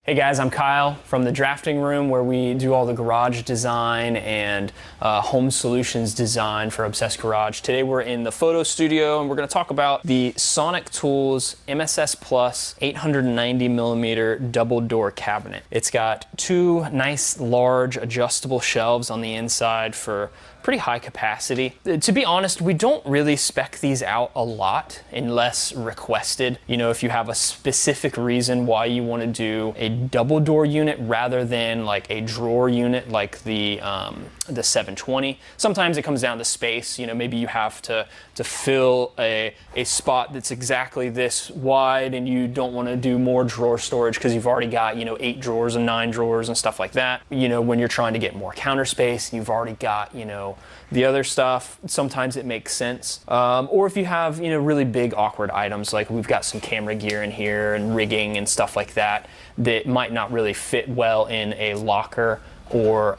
Hey guys, I'm Kyle from the drafting room where we do all the garage design and home solutions design for Obsessed Garage. Today we're in the photo studio and we're going to talk about the Sonic Tools MSS Plus 890mm double door cabinet. It's got two nice large adjustable shelves on the inside for pretty high capacity. To be honest, we don't really spec these out a lot unless requested. You know, if you have a specific reason why you want to do a double door unit rather than like a drawer unit like the 720. Sometimes it comes down to space. You know, maybe you have to fill a spot that's exactly this wide and you don't want to do more drawer storage because you've already got, you know, 8 drawers and 9 drawers and stuff like that. You know, when you're trying to get more counter space, you've already got, you know, the other stuff, sometimes it makes sense. Or if you have, you know, really big awkward items, like we've got some camera gear in here and rigging and stuff like that, that might not really fit well in a locker or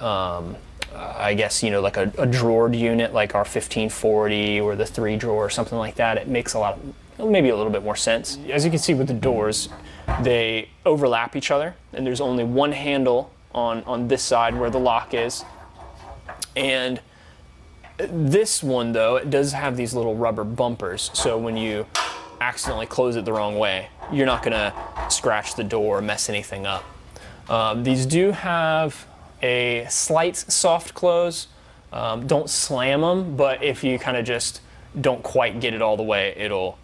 I guess, you know, like a drawered unit like our 1540 or the 3 drawer or something like that. It makes maybe a little bit more sense. As you can see with the doors, they overlap each other and there's only one handle on this side where the lock is. And this one though, it does have these little rubber bumpers, so when you accidentally close it the wrong way, you're not gonna scratch the door or mess anything up. These do have a slight soft close. Don't slam them, but if you kind of just don't quite get it all the way, it'll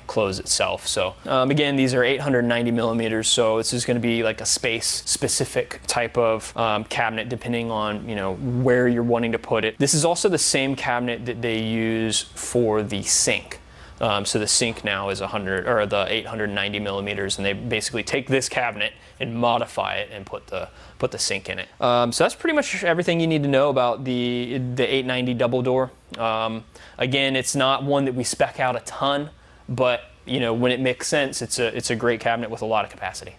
close itself. So again, these are 890mm, so this is going to be like a space specific type of cabinet depending on, you know, where you're wanting to put it. This is also the same cabinet that they use for the sink. So the sink now is the 890mm, and they basically take this cabinet and modify it and put the sink in it. So that's pretty much everything you need to know about the 890 double door. Again, it's not one that we spec out a ton, but you know, when it makes sense, it's a great cabinet with a lot of capacity.